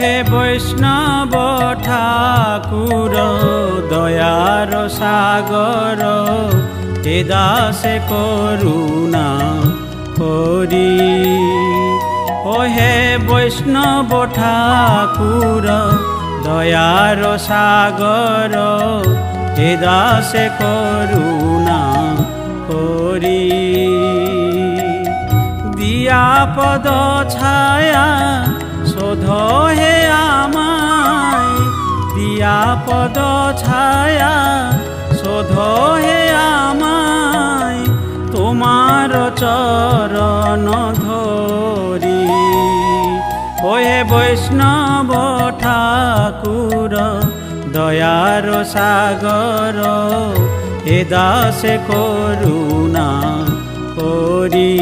হে বৈষ্ণব ঠাকুর দয়ার সাগর, হে দাসে করুণা করি। ও হে বৈষ্ণব ঠাকুর দয়ার সাগর, হে দাসে করুণা করি। দিয়া পদ ছায়া শোধ হে আমায়, দিয়া পদ ছায়া শোধ হে আমায়, তোমার চরণ ধরি। ও হে বৈষ্ণব ঠাকুর দয়ার সাগর, হে দাসে করুণা করি।